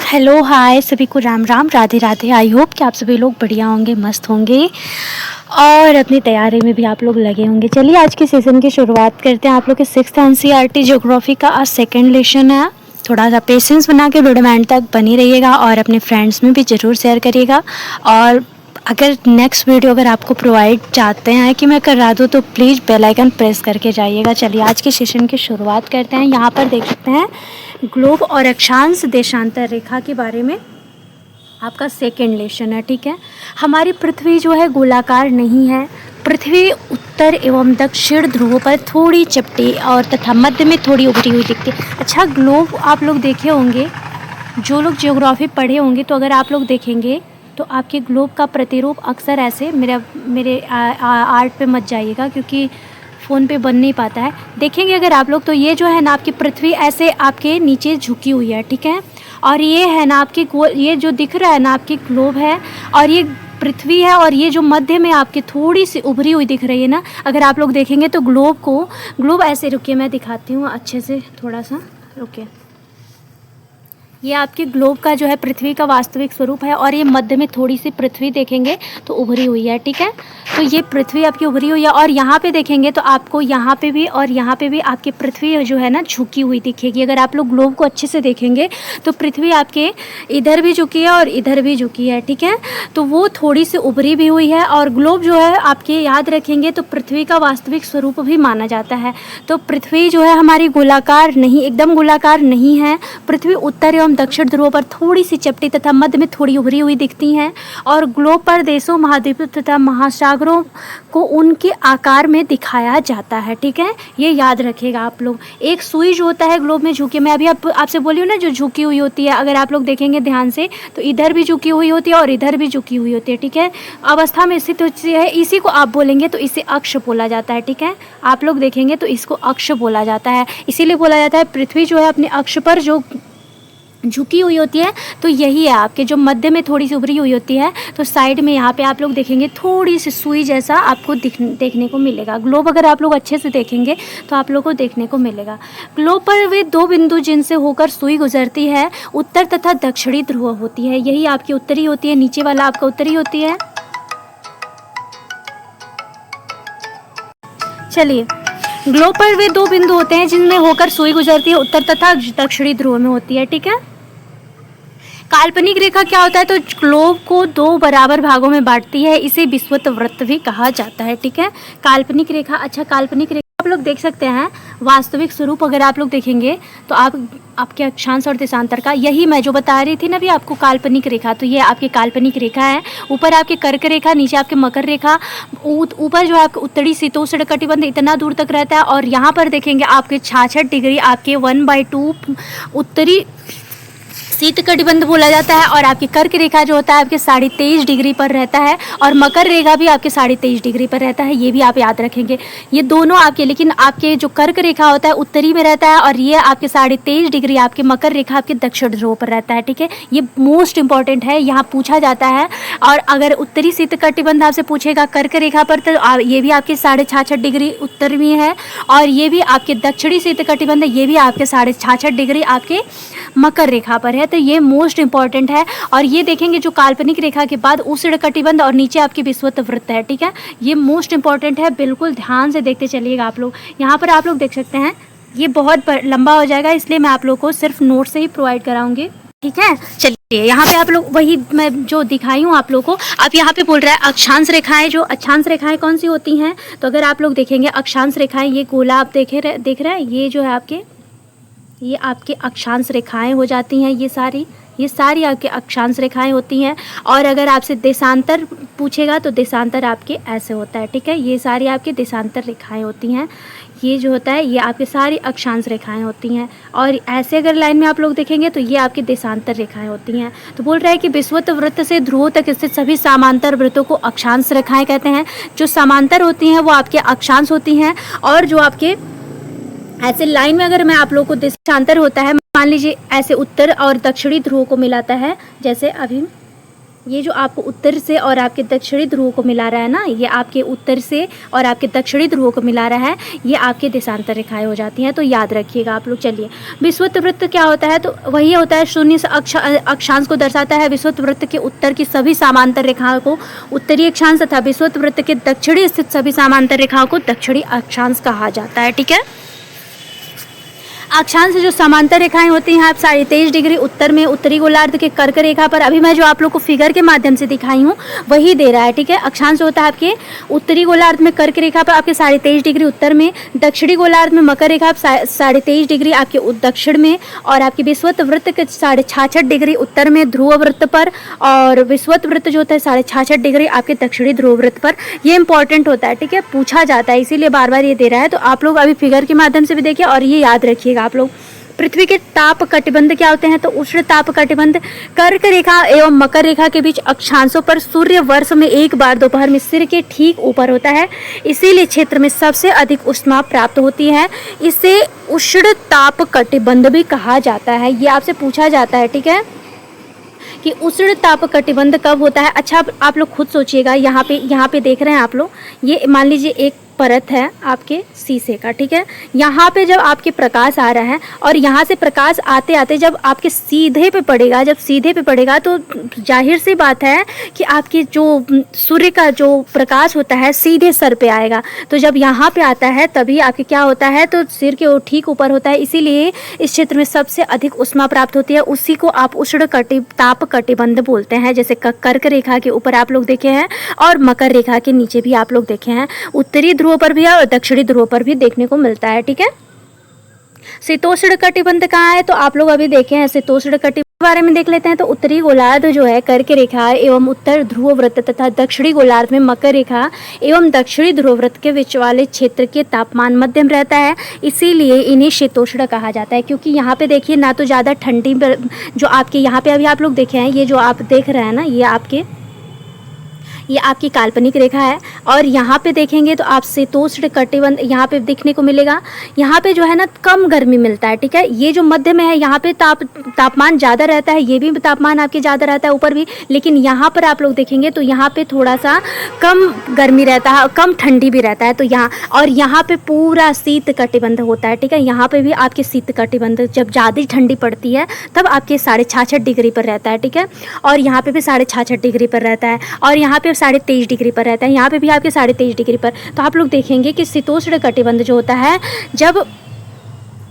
Hello hi सभी को Ram Ram Radhe Radhe. I hope कि आप सभी लोग बढ़िया होंगे, मस्त होंगे और अपनी तैयारी में भी आप लोग लगे होंगे। चलिए आज के सेशन की शुरुआत करते हैं। आप लोग के 6th NCERT ज्योग्राफी का आज सेकेंड लेसन है। थोड़ा सा पेशेंस बना के वीडियो एंड तक बनी रहिएगा और अपने फ्रेंड्स में भी ज़रूर शेयर करिएगा। और अगर नेक्स्ट वीडियो अगर आपको प्रोवाइड चाहते हैं कि मैं करा दूँ तो प्लीज़ बेल आइकन प्रेस करके जाइएगा। चलिए आज के सेशन की शुरुआत करते हैं। यहाँ पर देख सकते हैं ग्लोब और अक्षांश देशांतर रेखा के बारे में आपका सेकेंड लेसन है। ठीक है, हमारी पृथ्वी जो है गोलाकार नहीं है। पृथ्वी उत्तर एवं दक्षिण ध्रुवों पर थोड़ी चपटी और तथा मध्य में थोड़ी उभरी हुई दिखती है। अच्छा, ग्लोब आप लोग देखे होंगे, जो लोग ज्योग्राफी पढ़े होंगे, तो अगर आप लोग देखेंगे तो आपके ग्लोब का प्रतिरूप अक्सर ऐसे मेरे आर्ट पे मत जाइएगा क्योंकि फ़ोन पे बन नहीं पाता है। देखेंगे अगर आप लोग तो ये जो है ना आपकी पृथ्वी ऐसे आपके नीचे झुकी हुई है। ठीक है, और ये है ना आपकी ये जो दिख रहा है ना आपकी ग्लोब है और ये पृथ्वी है और ये जो मध्य में आपकी थोड़ी सी उभरी हुई दिख रही है ना, अगर आप लोग देखेंगे तो ग्लोब ऐसे, रुकिए मैं दिखाती हूँ अच्छे से, थोड़ा सा रुकिए। ये आपके ग्लोब का जो है पृथ्वी का वास्तविक स्वरूप है और ये मध्य में थोड़ी सी पृथ्वी देखेंगे तो उभरी हुई है। ठीक है, तो ये पृथ्वी आपकी उभरी हुई है और यहाँ पे देखेंगे तो आपको यहाँ पे भी और यहाँ पे भी आपकी पृथ्वी जो है ना झुकी हुई दिखेगी। अगर आप लोग ग्लोब को अच्छे से देखेंगे तो पृथ्वी आपके इधर भी झुकी है और इधर भी झुकी है। ठीक है, तो वो थोड़ी सी उभरी भी हुई है और ग्लोब जो है आपके याद रखेंगे तो पृथ्वी का वास्तविक स्वरूप भी माना जाता है। तो पृथ्वी जो है हमारी गोलाकार नहीं, एकदम गोलाकार नहीं है। पृथ्वी उत्तर एवं दक्षिण ध्रुवों पर थोड़ी सी चपटी तथा मध्य में थोड़ी उभरी हुई दिखती हैं और ग्लोब पर देशों, महाद्वीपों तथा महासागरों को उनके आकार में दिखाया जाता है। ठीक है, ये याद रखिएगा आप लोग। एक सुई जो होता है ग्लोब में झुकी, मैं अभी आपसे बोली हूँ ना जो झुकी हुई होती है, अगर आप लोग देखेंगे ध्यान से तो इधर भी झुकी हुई होती है और इधर भी झुकी हुई होती है। ठीक है, अवस्था में स्थित होती है, इसी को आप बोलेंगे तो इसे अक्ष बोला जाता है। ठीक है, आप लोग देखेंगे तो इसको अक्ष बोला जाता है। इसीलिए बोला जाता है पृथ्वी जो है अपने अक्ष पर जो झुकी हुई होती है, तो यही है आपके जो मध्य में थोड़ी सी उभरी हुई होती है, तो साइड में यहाँ पे आप लोग देखेंगे थोड़ी सी सुई जैसा आपको देखने को मिलेगा। ग्लोब अगर आप लोग अच्छे से देखेंगे तो आप लोग को देखने को मिलेगा। ग्लोब पर वे दो बिंदु जिनसे होकर सुई गुजरती है उत्तर तथा दक्षिणी ध्रुव होती है। यही आपकी उत्तरी होती है, नीचे वाला आपका उत्तरी होती है। चलिए, ग्लोब पर वे दो बिंदु होते हैं जिनमें होकर सुई गुजरती है, उत्तर तथा दक्षिणी ध्रुव में होती है। ठीक है, काल्पनिक रेखा क्या होता है, तो ग्लोब को दो बराबर भागों में बांटती है, इसे विषुवत वृत्त भी कहा जाता है। ठीक है, काल्पनिक रेखा। अच्छा, काल्पनिक रेखा आप लोग देख सकते हैं, वास्तविक स्वरूप अगर आप लोग देखेंगे तो आपके अक्षांश और देशांतर का, यही मैं जो बता रही थी ना भी आपको काल्पनिक रेखा, तो ये आपकी काल्पनिक रेखा है। ऊपर आपके कर्क रेखा, नीचे आपके मकर रेखा, ऊपर जो है आपके उत्तरी शीतोष्ण कटिबंध इतना दूर तक रहता है और यहाँ पर देखेंगे आपके 66 डिग्री आपके 1/2 उत्तरी शीत कटिबंध बोला जाता है और आपकी कर्क रेखा जो होता है आपके 23.5 डिग्री पर रहता है और मकर रेखा भी आपके 23.5 डिग्री पर रहता है। ये भी आप याद रखेंगे, ये दोनों आपके, लेकिन आपके जो कर्क रेखा होता है उत्तरी में रहता है और ये आपके 23.5 डिग्री आपके मकर रेखा आपके दक्षिण ध्रुव पर रहता है। ठीक है, ये मोस्ट इंपॉर्टेंट है, यहाँ पूछा जाता है। और अगर उत्तरी शीत कटिबंध आपसे पूछेगा कर्क रेखा पर तो ये भी आपके 66 डिग्री उत्तर में है और ये भी आपके दक्षिणी शीत कटिबंध, ये भी आपके 66 डिग्री आपके मकर रेखा पर है। तो ये मोस्ट इंपॉर्टेंट है। और ये देखेंगे जो काल्पनिक रेखा के बाद उष्ण कटिबंध और नीचे आपकी विषुवत वृत्त है। ठीक है, ये मोस्ट इंपॉर्टेंट है, बिल्कुल ध्यान से देखते चलिएगा आप लोग। यहाँ पर आप लोग देख सकते हैं, ये बहुत लंबा हो जाएगा इसलिए मैं आप लोग को सिर्फ नोट से ही प्रोवाइड कराऊंगी। ठीक है, चलिए यहाँ पे आप लोग वही मैं जो दिखाई हूँ आप लोग को। अब यहाँ पे बोल रहा है अक्षांश रेखाएं। जो अक्षांश रेखाएं कौन सी होती हैं, तो अगर आप लोग देखेंगे अक्षांश रेखाएं, ये गोला आप देख रहे हैं, ये जो है ये आपके अक्षांश रेखाएं हो जाती हैं। ये सारी आपके अक्षांश रेखाएं होती हैं। और अगर आपसे देशांतर पूछेगा तो देशांतर आपके ऐसे होता है। ठीक है, ये सारी आपके देशांतर रेखाएं होती हैं। ये जो होता है ये आपके सारी अक्षांश रेखाएं होती हैं। और ऐसे अगर लाइन में आप लोग देखेंगे तो ये आपके देशांतर रेखाएं होती हैं। तो बोल रहा है कि विषुवत वृत्त से ध्रुव तक स्थित सभी समांतर वृत्तों को अक्षांश रेखाएं कहते हैं। जो समांतर होती हैं वो आपके अक्षांश होती हैं और जो आपके ऐसे लाइन में अगर मैं आप लोग को देशांतर होता है, मान लीजिए ऐसे उत्तर और दक्षिणी ध्रुव को मिलाता है, जैसे अभी ये जो आपको उत्तर से और आपके दक्षिणी ध्रुव को मिला रहा है ना, ये आपके उत्तर से और आपके दक्षिणी ध्रुव को मिला रहा है, ये आपके देशांतर रेखाएं हो जाती हैं। तो याद रखिएगा आप लोग। चलिए, विषुवत वृत्त क्या होता है? तो वही होता है, शून्य से अक्षांश को दर्शाता है। विषुवत वृत्त के उत्तर की सभी समांतर रेखाओं को उत्तरी अक्षांश तथा विषुवत वृत्त के दक्षिणी स्थित सभी समांतर रेखाओं को दक्षिणी अक्षांश कहा जाता है। ठीक है। अक्षांश से जो समांतर रेखाएं होती हैं, आप 23.5 डिग्री उत्तर में उत्तरी गोलार्ध के कर्क रेखा पर, अभी मैं जो आप लोग को फिगर के माध्यम से दिखाई हूँ वही दे रहा है। ठीक है। अक्षांश होता है आपके उत्तरी गोलार्ध में कर्क रेखा पर आपके 23.5 डिग्री उत्तर में, दक्षिणी गोलार्ध में मकर रेखा 23.5 डिग्री आपके दक्षिण में, और आपके विषुवत वृत्त के 66.5 डिग्री उत्तर में ध्रुव वृत्त पर, और विषुवत वृत्त जो होता है 66.5 डिग्री आपके दक्षिणी ध्रुव वृत्त पर। ये इंपॉर्टेंट होता है। ठीक है, पूछा जाता है, इसीलिए बार बार ये दे रहा है। तो आप लोग अभी फिगर के माध्यम से भी देखिए और ये याद रखिएगा आप लोग। पृथ्वी के ताप कटिबंध क्या होते हैं? तो उष्ण ताप कटिबंध कर्क रेखा एवं मकर रेखा के बीच अक्षांशों पर सूर्य वर्ष में एक बार दोपहर में सिर के ठीक ऊपर होता है, इसीलिए क्षेत्र में सबसे अधिक उष्मा प्राप्त होती है। इसे उष्ण ताप कटिबंध भी कहा जाता है। ये आपसे पूछा जाता है। ठीक है, कि उष्ण ताप कटिबंध कब होता है? अच्छा, आप लोग खुद सोचिएगा। यहाँ पे देख रहे हैं आप लोग, ये मान लीजिए एक परत है आपके शीशे का। ठीक है, यहाँ पे जब आपके प्रकाश आ रहा है और यहाँ से प्रकाश आते आते जब आपके सीधे पे पड़ेगा, जब सीधे पे पड़ेगा तो जाहिर सी बात है कि आपकी जो सूर्य का जो प्रकाश होता है सीधे सर पे आएगा। तो जब यहाँ पे आता है तभी आपके क्या होता है? तो सिर के ठीक ऊपर होता है, इसीलिए इस क्षेत्र में सबसे अधिक उष्मा प्राप्त होती है। उसी को आप उष्ण ताप कटिबंध बोलते हैं। जैसे कर्क रेखा के ऊपर आप लोग देखे हैं और मकर रेखा के नीचे भी आप लोग देखे हैं। उत्तरी ध्रुव पर भी और दक्षिणी ध्रुव पर भी देखने को मिलता है। ठीक है। शीतोष्ण कटिबंध कहाँ है? तो आप लोग अभी देखे हैं शीतोष्ण कटिबंध के बारे में देख लेते हैं। तो उत्तरी गोलार्ध जो है कर्क रेखा एवं उत्तर ध्रुव वृत्त तथा दक्षिणी गोलार्ध में मकर रेखा एवं दक्षिणी ध्रुव वृत्त के बीच वाले क्षेत्र के तापमान मध्यम रहता है, इसीलिए इन्हें शीतोष्ण कहा जाता है। क्योंकि यहाँ पे देखिए ना तो ज़्यादा ठंडी, जो आपके यहाँ पे अभी आप लोग देखे हैं, ये जो आप देख रहे हैं ना, ये आपकी काल्पनिक रेखा है। और यहाँ पे देखेंगे तो आप शीतोष्ण कटिबंध यहाँ पे देखने को मिलेगा। यहाँ पे जो है ना कम गर्मी मिलता है। ठीक है, ये जो मध्य में है यहाँ पे तापमान ज़्यादा रहता है, ये भी तापमान आपके ज़्यादा रहता है ऊपर भी, लेकिन यहाँ पर आप लोग देखेंगे तो यहाँ पे थोड़ा सा कम गर्मी रहता है, कम ठंडी भी रहता है। तो यहाँ पे पूरा शीत कटिबंध होता है। ठीक है, यहाँ पे भी आपके शीत कटिबंध जब ज़्यादा ठंडी पड़ती है तब आपके 66.5 डिग्री पर रहता है। ठीक है, और यहाँ पे भी 66.5 डिग्री पर रहता है, और यहाँ पे 23.5 डिग्री पर रहता है, यहाँ पे भी आपके 23.5 डिग्री पर। तो आप लोग देखेंगे कि शीतोष्ण कटिबंध जो होता है, जब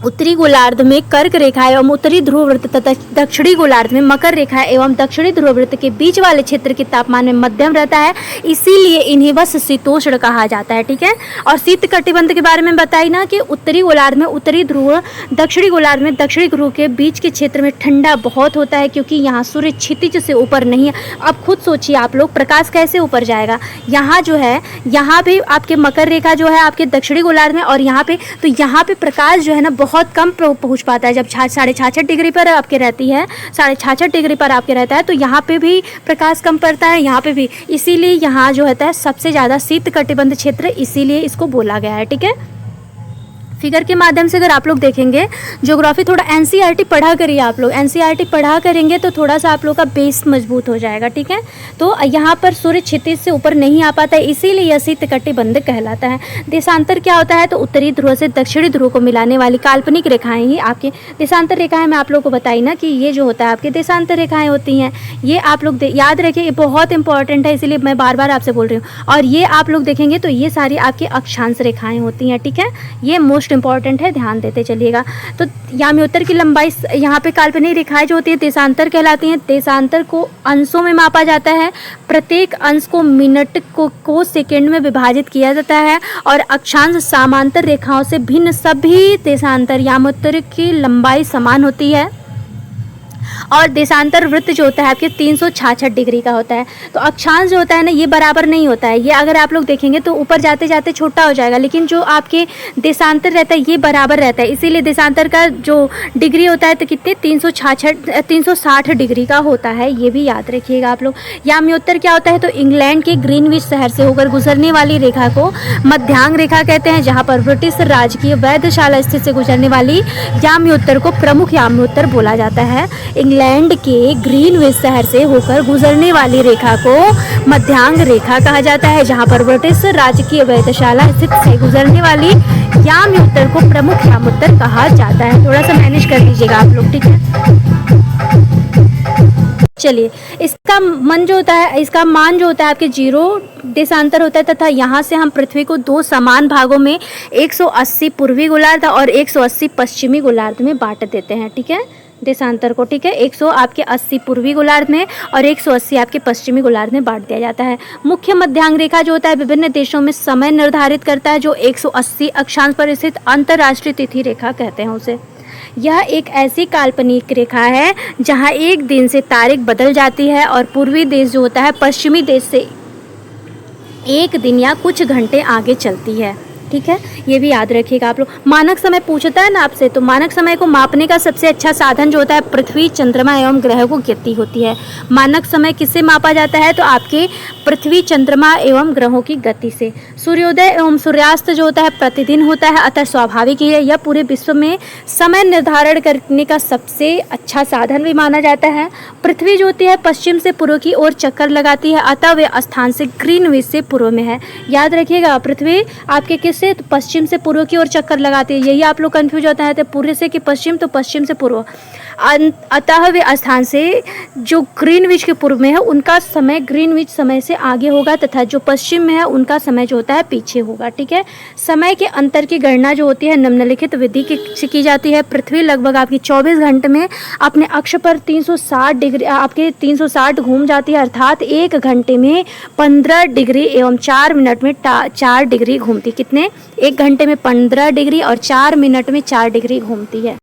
उत्तरी गोलार्ध में कर्क रेखा एवं उत्तरी ध्रुव वृत्त तथा दक्षिणी गोलार्ध में मकर रेखा एवं दक्षिणी ध्रुव वृत्त के बीच वाले क्षेत्र के तापमान में मध्यम रहता है, इसीलिए इन्हें बस शीतोष्ण कहा जाता है। ठीक है, और शीत कटिबंध के बारे में बताई ना कि उत्तरी गोलार्ध में उत्तरी ध्रुव, दक्षिणी गोलार्ध में दक्षिणी ध्रुव के बीच के क्षेत्र में ठंडा बहुत होता है, क्योंकि यहाँ सूर्य क्षितिज से ऊपर नहीं है। अब खुद सोचिए आप लोग, प्रकाश कैसे ऊपर जाएगा? यहाँ जो है, यहाँ पे आपके मकर रेखा जो है आपके दक्षिणी गोलार्ध में, और यहाँ पे तो यहाँ पे प्रकाश जो है ना बहुत कम पहुंच पाता है। जब 66.5 डिग्री पर आपके रहती है, 66.5 डिग्री पर आपके रहता है, तो यहाँ पे भी प्रकाश कम पड़ता है, यहाँ पे भी। इसीलिए यहाँ जो होता है सबसे ज़्यादा शीत कटिबंध क्षेत्र, इसीलिए इसको बोला गया है। ठीक है, फिगर के माध्यम से अगर आप लोग देखेंगे, ज्योग्राफी थोड़ा एनसीईआरटी पढ़ा करिए आप लोग। एनसीईआरटी पढ़ा करेंगे तो थोड़ा सा आप लोग का बेस मजबूत हो जाएगा। ठीक है, तो यहाँ पर सूर्य क्षितिज से ऊपर नहीं आ पाता है, इसीलिए यह शीत कटिबंध कहलाता है। देशांतर क्या होता है? तो उत्तरी ध्रुव से दक्षिणी ध्रुव को मिलाने वाली काल्पनिक रेखाएं ही आपके देशांतर रेखाएं। मैं आप लोग को बताई ना कि ये जो होता है आपके देशांतर रेखाएं होती हैं, ये आप लोग याद रखिए, ये बहुत इंपॉर्टेंट है, इसलिए मैं बार बार आपसे बोल रही हूँ। और ये आप लोग देखेंगे तो ये सारी आपकी अक्षांश रेखाएं होती हैं। ठीक है, ये मोस्ट इंपॉर्टेंट है, ध्यान देते चलिएगा। तो याम्योत्तर की लंबाई, यहाँ पे काल्पनिक रेखाएं जो होती है देशांतर कहलाती हैं। देशांतर को अंशों में मापा जाता है, प्रत्येक अंश को मिनट को सेकंड में विभाजित किया जाता है, और अक्षांश समांतर रेखाओं से भिन्न सभी देशांतर याम्योत्तर की लंबाई समान होती है। और देशांतर वृत्त जो होता है आपके 366 डिग्री का होता है। तो अक्षांश जो होता है ना, ये बराबर नहीं होता है, ये अगर आप लोग देखेंगे तो ऊपर जाते जाते छोटा हो जाएगा, लेकिन जो आपके देशांतर रहता है ये बराबर रहता है। इसीलिए देशांतर का जो डिग्री होता है तो कितने 360 डिग्री का होता है, ये भी याद रखिएगा आप लोग। याम्योत्तर क्या होता है? तो इंग्लैंड के ग्रीनविच शहर से होकर गुजरने वाली रेखा को मध्यांग रेखा कहते हैं, जहाँ पर ब्रिटिश राजकीय वैधशाला स्थित से गुजरने वाली याम्योत्तर को प्रमुख याम्योत्तर बोला जाता है। इंग्लैंड के ग्रीनविच शहर से होकर गुजरने वाली रेखा को मध्यांग रेखा कहा जाता है, जहां पर ब्रिटिश राजकीय वेधशाला स्थित से गुजरने वाली यामोत्तर को प्रमुख यामोत्तर कहा जाता है। थोड़ा सा मैनेज कर लीजिएगा आप लोग, ठीक है। चलिए, इसका मान जो होता है आपके 0 देशांतर होता है, तथा यहाँ से हम पृथ्वी को 2 समान भागों में 180 पूर्वी गोलार्ध और 180 पश्चिमी गोलार्ध में बांट देते हैं, ठीक है, देशांतर को, ठीक है। 180 पूर्वी गोलार्ध में और 180 आपके पश्चिमी गोलार्ध में बांट दिया जाता है। मुख्य मध्यांग रेखा जो होता है विभिन्न देशों में समय निर्धारित करता है, जो 180 अक्षांश पर स्थित अंतर्राष्ट्रीय तिथि रेखा कहते हैं उसे। यह एक ऐसी काल्पनिक रेखा है जहां एक दिन से तारीख बदल जाती है और पूर्वी देश जो होता है पश्चिमी देश से एक दिन या कुछ घंटे आगे चलती है, ठीक है, ये भी याद रखिएगा आप लोग। मानक समय पूछता है ना आपसे, तो मानक समय को मापने का सबसे अच्छा साधन जो होता है पृथ्वी, चंद्रमा एवं ग्रह को गति होती है। मानक समय किससे मापा जाता है, तो आपके पृथ्वी, चंद्रमा एवं ग्रहों की गति से। सूर्योदय एवं सूर्यास्त जो होता है प्रतिदिन होता है, अतः स्वाभाविक ही है यह पूरे विश्व में समय निर्धारण करने का सबसे अच्छा साधन भी माना जाता है। पृथ्वी जो होती है पश्चिम से पूर्व की ओर चक्कर लगाती है, अतः वे स्थान से ग्रीनविच से पूर्व में है। याद रखिएगा, पृथ्वी आपके किससे, तो पश्चिम से पूर्व की ओर चक्कर लगाती है। यही आप लोग कंफ्यूज होता है, तो पूर्व से कि पश्चिम, तो पश्चिम से पूर्व, अतः वे स्थान से जो ग्रीनविच के पूर्व में है उनका समय ग्रीनविच समय से आगे होगा, तथा जो पश्चिम में है उनका समय जो होता है पीछे होगा, ठीक है। समय के अंतर की गणना जो होती है निम्नलिखित विधि से की जाती है। पृथ्वी लगभग आपकी 24 घंटे में अपने अक्ष पर 360 डिग्री आपके 360 घूम जाती है, अर्थात 1 घंटे में 15 डिग्री एवं 4 मिनट में 4 डिग्री घूमती। कितने, 1 घंटे में 15 डिग्री और 4 मिनट में 4 डिग्री घूमती है।